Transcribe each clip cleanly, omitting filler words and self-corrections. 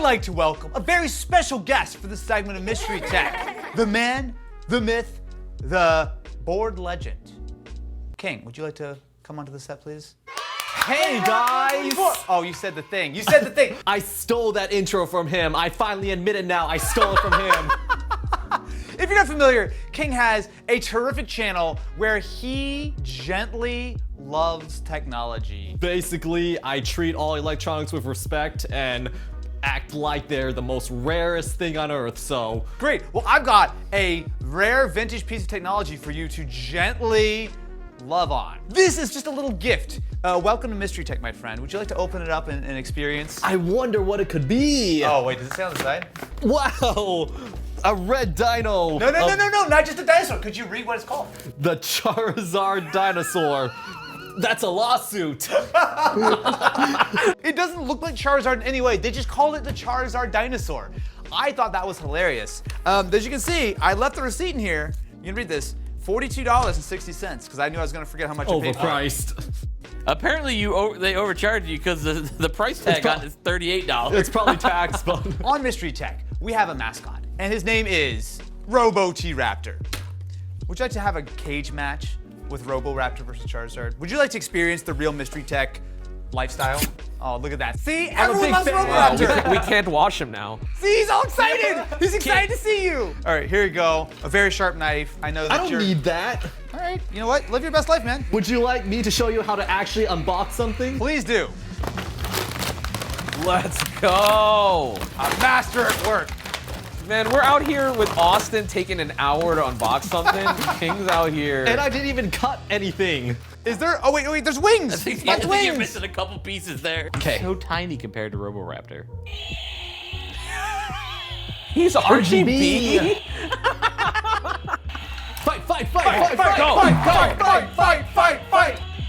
I'd like to welcome a very special guest for this segment of Mystery Tech. The man, the myth, the board legend. King, would you like to come onto the set, please? Hey guys! Oh, you said the thing. You said the thing. I stole that intro from him. I finally admit it now. I stole it from him. If you're not familiar, King has a terrific channel where he gently loves technology. Basically, I treat all electronics with respect and act like they're the most rarest thing on earth, so. Great. Well, I've got a rare vintage piece of technology for you to gently love on. This is just a little gift. Welcome to Mystery Tech, my friend. Would you like to open it up and experience? I wonder what it could be. Oh, wait, does it say on the side? Wow! A red dino. No, not just a dinosaur. Could you read what it's called? The Charizard dinosaur. That's a lawsuit. It doesn't look like Charizard in any way. They just called it the Charizard dinosaur. I thought that was hilarious. As you can see, I left the receipt in here. You can read this. $42.60, because I knew I was going to forget how much I paid for it. Overpriced. Apparently they overcharged you because the price tag on it is $38. It's probably tax, but. On Mystery Tech, we have a mascot, and his name is Robo T-Raptor. Would you like to have a cage match with Robo Raptor versus Charizard? Would you like to experience the real Mystery Tech lifestyle? Oh, look at that. See, everyone loves Robo Raptor. We can't wash him now. See, he's all excited. He's excited to see you. All right, here you go. A very sharp knife. I know that I don't need that. All right, you know what? Live your best life, man. Would you like me to show you how to actually unbox something? Please do. Let's go. A master at work. Man, we're out here with Austin taking an hour to unbox something. King's out here. And I didn't even cut anything. Is there? Oh wait, there's wings. I think That's you're wings. missing a couple pieces there. Okay. So tiny compared to Roboraptor. He's RGB. Fight.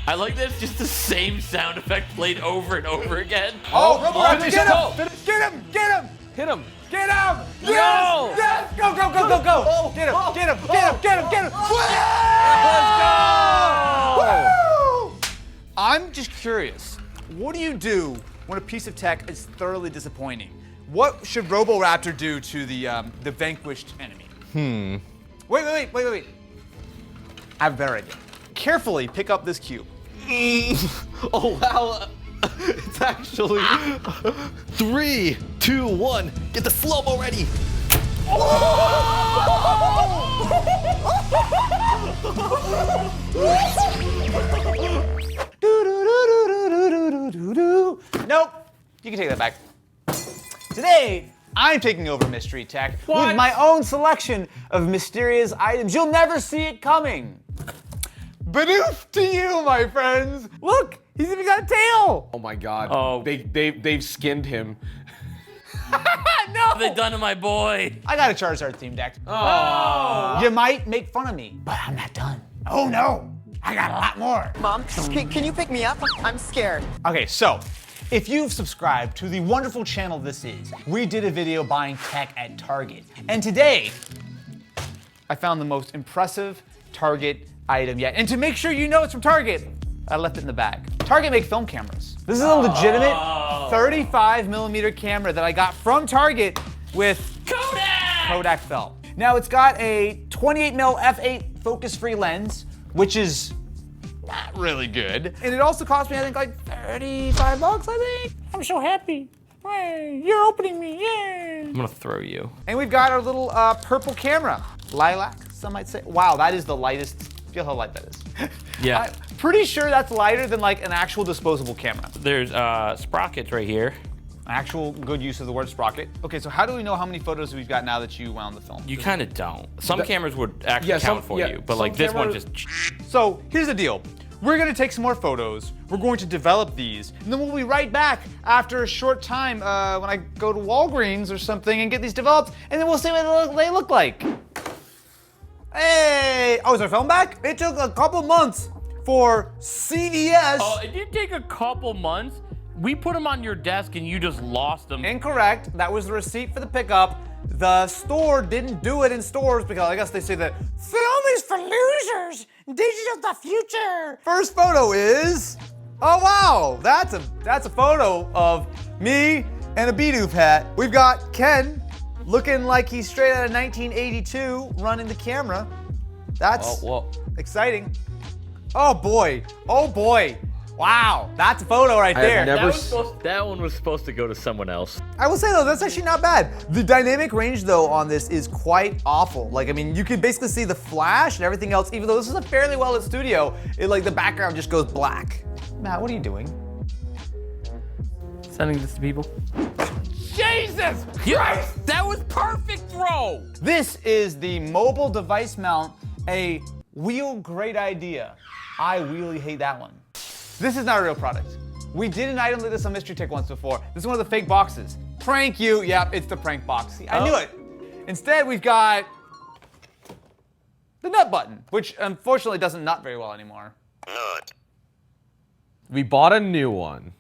I like that it's just the same sound effect played over and over again. Oh, Roboraptor, finish get him. him! Get him! Get him! Hit him. Get him! No! Yes! Yes! Go! Get him! Let's Woo! I'm just curious. What do you do when a piece of tech is thoroughly disappointing? What should Roboraptor do to the vanquished enemy? Wait. I have a better idea. Carefully pick up this cube. Oh, wow. It's actually 3, 2, 1. Get the slow-mo ready. Nope. You can take that back. Today, I'm taking over Mystery Tech with my own selection of mysterious items. You'll never see it coming. Badoof to you, my friends. Look, he's even got a tail. Oh my God. Oh. They've skinned him. No. What have they done to my boy? I got a Charizard theme deck. Oh. You might make fun of me, but I'm not done. Oh no, I got a lot more. Mom, can you pick me up? I'm scared. Okay, so if you've subscribed to the wonderful channel this is, we did a video buying tech at Target. And today, I found the most impressive Target item yet. And to make sure you know it's from Target, I left it in the bag. Target make film cameras. This is a legitimate 35mm camera that I got from Target with Kodak film. Now it's got a 28mm f8 focus-free lens, which is not really good. And it also cost me, I think, like 35 bucks, I think. I'm so happy. Hey, you're opening me, yay. I'm gonna throw you. And we've got our little purple camera. Lilac, some might say. Wow, that is the lightest. Feel how light that is. Yeah. I'm pretty sure that's lighter than like an actual disposable camera. There's sprockets right here. Actual good use of the word sprocket. Okay, so how do we know how many photos we've got now that you wound the film? You kind of don't. Some cameras would actually Yeah, count for you, but like this one just. So here's the deal. We're gonna take some more photos. We're going to develop these, and then we'll be right back after a short time when I go to Walgreens or something and get these developed, and then we'll see what they look like. Hey! Oh, is our film back? It took a couple months for CVS. Oh, it did take a couple months. We put them on your desk and you just lost them. Incorrect. That was the receipt for the pickup. The store didn't do it in stores because I guess they say that film is for losers. Digital's the future. First photo is, oh wow, that's a photo of me and a Bidoof hat. We've got Ken looking like he's straight out of 1982 running the camera. That's exciting. Oh boy. Oh boy. Wow, that's a photo right there. That one was supposed to go to someone else. I will say though, that's actually not bad. The dynamic range though on this is quite awful. Like, I mean, you can basically see the flash and everything else, even though this is a fairly well-lit studio, like the background just goes black. Matt, what are you doing? Sending this to people. Jesus Christ! That was perfect throw! This is the mobile device mount, a wheel great idea. I really hate that one. This is not a real product. We did an item like this on Mystery Tech once before. This is one of the fake boxes. Prank you, yep, it's the prank box. See, I knew it. Instead, we've got the nut button, which unfortunately doesn't nut very well anymore. We bought a new one.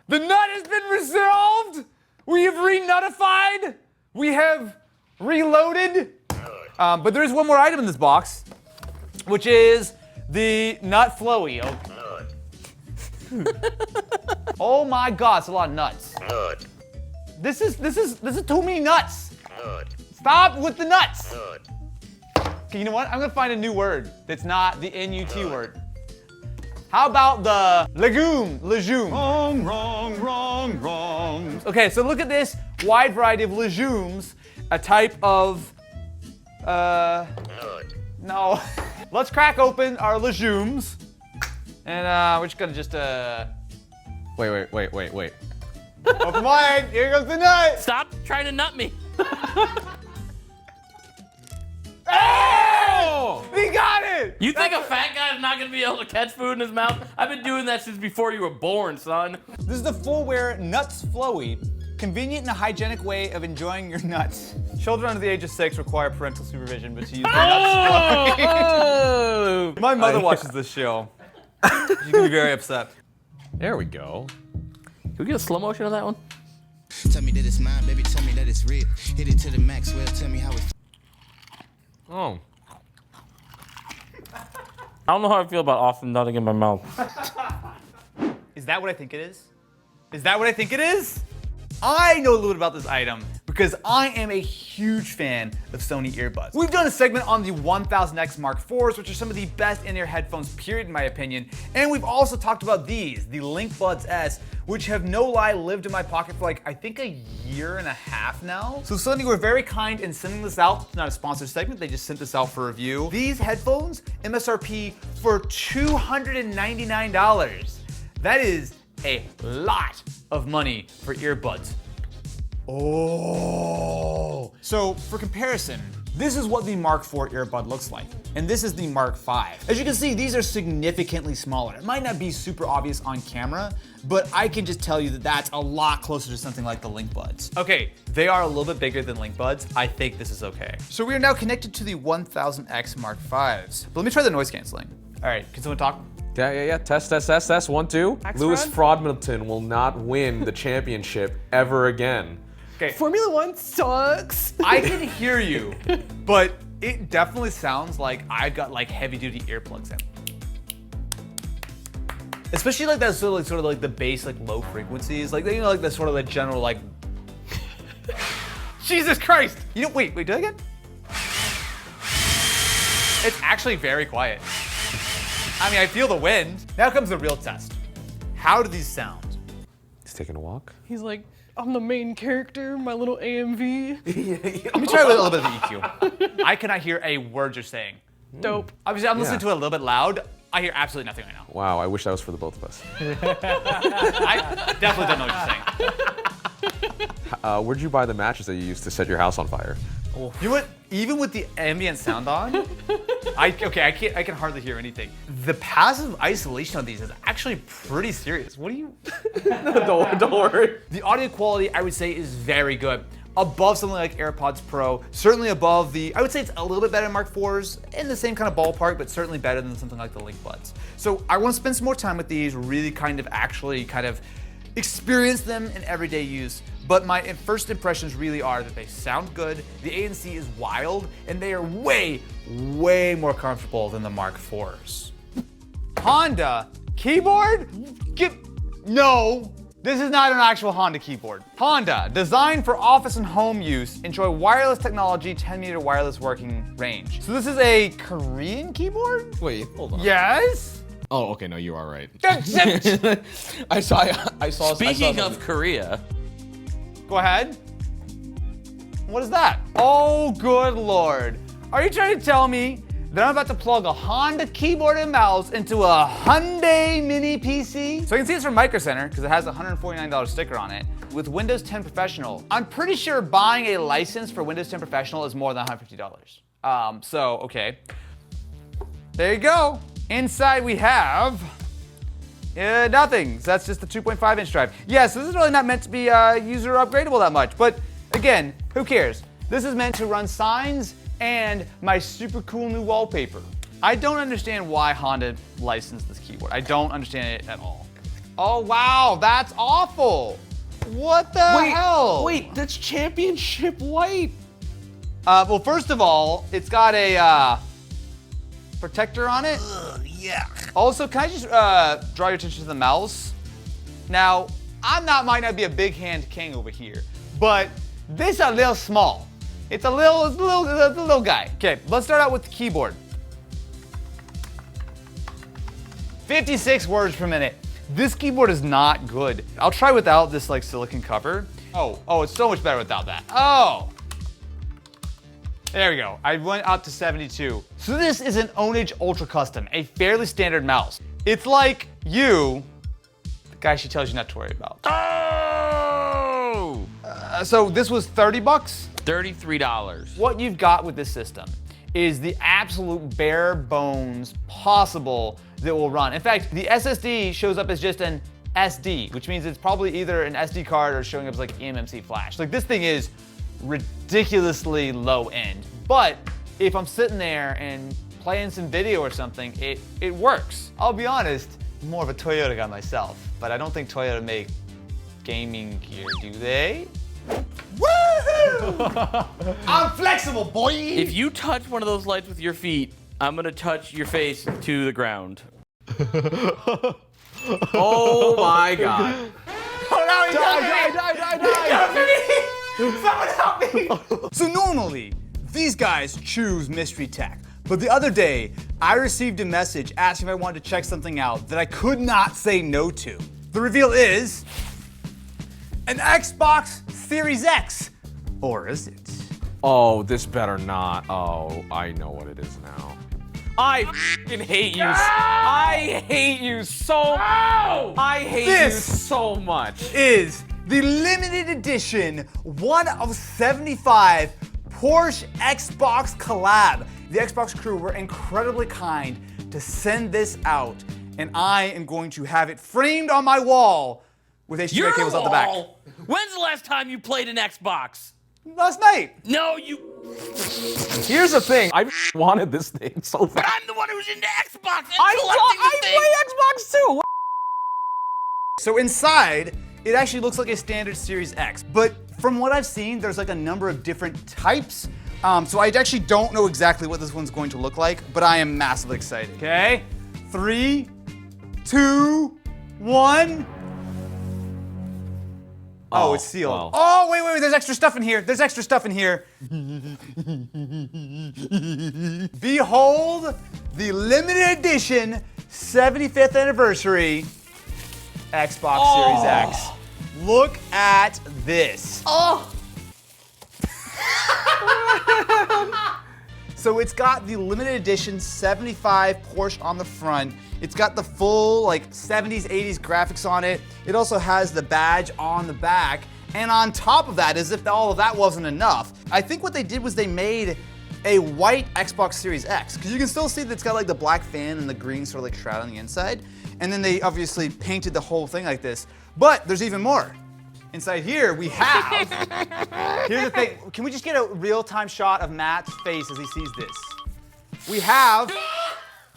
The nut has been resolved. We have re-nutified. We have reloaded. But there is one more item in this box, which is the nut flowy. Oh my God, it's a lot of nuts. This is too many nuts. Stop with the nuts. Okay, you know what? I'm gonna find a new word that's not the N-U-T word. How about the legume? Wrong. Okay, so look at this wide variety of legumes, a type of, no. Let's crack open our legumes, and we're just gonna just, Wait. Open wide, here goes the nut. Stop trying to nut me. Oh! He got it! You think a fat guy is not gonna be able to catch food in his mouth? I've been doing that since before you were born, son. This is the full wear Nuts Flowy. Convenient and a hygienic way of enjoying your nuts. Children under the age of 6 require parental supervision, but to use their nuts flowy. My mother watches this show. She's gonna be very upset. There we go. Can we get a slow motion of that one? Tell me that it's mine, baby, tell me that it's real. Hit it to the max, well, tell me how it. Oh. I don't know how I feel about Austin nutting in my mouth. Is that what I think it is? Is that what I think it is? I know a little bit about this item because I am a huge fan of Sony earbuds. We've done a segment on the 1000X Mark IVs, which are some of the best in-ear headphones, period, in my opinion. And we've also talked about these, the Link Buds S, which have no lie lived in my pocket for like, I think a year and a half now. So Sony were very kind in sending this out. It's not a sponsored segment, they just sent this out for review. These headphones, MSRP for $299. That is a lot of money for earbuds. Oh. So for comparison, this is what the Mark IV earbud looks like, and this is the Mark V. As you can see, these are significantly smaller. It might not be super obvious on camera, but I can just tell you that that's a lot closer to something like the Link Buds. Okay, they are a little bit bigger than Link Buds. I think this is okay. So we are now connected to the 1000X Mark Vs. But let me try the noise canceling. All right, can someone talk? Yeah. Test. 1, 2. Lewis Frodmilton will not win the championship ever again. Okay. Formula One sucks. I can hear you, but it definitely sounds like I've got like heavy duty earplugs in. Especially like that sort of like the bass, like low frequencies, like, you know, like the sort of the general like. Jesus Christ! You know, wait, do that again? It's actually very quiet. I mean, I feel the wind. Now comes the real test. How do these sound? He's taking a walk. He's like, I'm the main character, my little AMV. Let me try a little bit of the EQ. I cannot hear a word you're saying. Dope. Obviously, I'm listening to it a little bit loud. I hear absolutely nothing right now. Wow, I wish that was for the both of us. I definitely don't know what you're saying. Where'd you buy the matches that you used to set your house on fire? You know what? Even with the ambient sound on, I can hardly hear anything. The passive isolation of these is actually pretty serious. What do you? don't worry. The audio quality, I would say, is very good. Above something like AirPods Pro, certainly above the, I would say it's a little bit better than Mark IVs, in the same kind of ballpark, but certainly better than something like the Link Buds. So I want to spend some more time with these, really kind of experience them in everyday use. But my first impressions really are that they sound good, the ANC is wild, and they are way, way more comfortable than the Mark IVs. Honda keyboard? No. This is not an actual Honda keyboard. Honda, designed for office and home use, enjoy wireless technology, 10-meter wireless working range. So this is a Korean keyboard? Wait, hold on. Yes? Oh, okay, no, you are right. I saw. Speaking of Korea, Go ahead. What is that? Oh, good Lord. Are you trying to tell me that I'm about to plug a Honda keyboard and mouse into a Hyundai Mini PC? So you can see it's from Micro Center because it has a $149 sticker on it. With Windows 10 Professional, I'm pretty sure buying a license for Windows 10 Professional is more than $150. So, okay. There you go. Inside we have nothing. So that's just the 2.5 inch drive. Yes, this is really not meant to be user upgradable that much, but again, who cares? This is meant to run signs and my super cool new wallpaper. I don't understand why Honda licensed this keyboard. I don't understand it at all. Oh wow, that's awful. What the hell? Wait, that's championship white. Well, first of all, it's got a protector on it. Yeah. Also, can I just draw your attention to the mouse? Now, might not be a big hand king over here, but this is a little small. It's a little guy. Okay, let's start out with the keyboard. 56 words per minute. This keyboard is not good. I'll try without this like silicone cover. Oh, it's so much better without that. Oh. There we go. I went up to 72. So this is an Onage Ultra Custom, a fairly standard mouse. It's like the guy she tells you not to worry about. oh, So this was 30 bucks? $33. What you've got with this system is the absolute bare bones possible that will run. In fact, the SSD shows up as just an SD, which means it's probably either an SD card or showing up as like eMMC flash. Like this thing is ridiculously low end. But if I'm sitting there and playing some video or something, it works. I'll be honest, I'm more of a Toyota guy myself, but I don't think Toyota make gaming gear, do they? Woohoo! I'm flexible, boy! If you touch one of those lights with your feet, I'm gonna touch your face to the ground. Oh my god. Oh no, Someone help me! So normally, these guys choose mystery tech. But the other day, I received a message asking if I wanted to check something out that I could not say no to. The reveal is an Xbox Series X. Or is it? Oh, this better not. Oh, I know what it is now. I f***ing hate you. I hate you so. I hate you so much. Is the limited edition 1 of 75 Porsche Xbox collab. The Xbox crew were incredibly kind to send this out, and I am going to have it framed on my wall with HDMI cables out the back. When's the last time you played an Xbox? Last night. No, you. Here's the thing. I wanted this thing so bad. I'm the one who's into Xbox. And I collecting play Xbox too. So inside, it actually looks like a standard Series X, but from what I've seen, there's like a number of different types. So I actually don't know exactly what this one's going to look like, but I am massively excited. Okay, 3, 2, 1. Oh, it's sealed. Wow. Oh, wait, there's extra stuff in here. There's extra stuff in here. Behold the limited edition 75th anniversary Xbox Series X. Look at this. Oh. So it's got the limited edition 75 Porsche on the front. It's got the full like 70s, 80s graphics on it. It also has the badge on the back. And on top of that, as if all of that wasn't enough, I think what they did was they made a white Xbox Series X. Because you can still see that it's got like the black fan and the green sort of like shroud on the inside. And then they obviously painted the whole thing like this. But there's even more. Inside here, we have, here's the thing, can we just get a real-time shot of Matt's face as he sees this? We have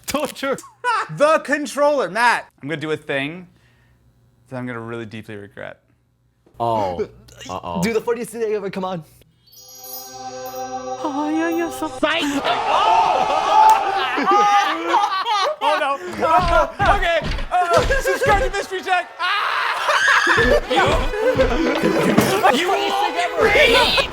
Torture. the controller. Matt, I'm gonna do a thing that I'm gonna really deeply regret. Oh. Uh-oh. Do the funniest thing ever, come on. Oh, yeah, you're so fine. Oh no, okay, subscribe to Mystery Tech. You will all get free!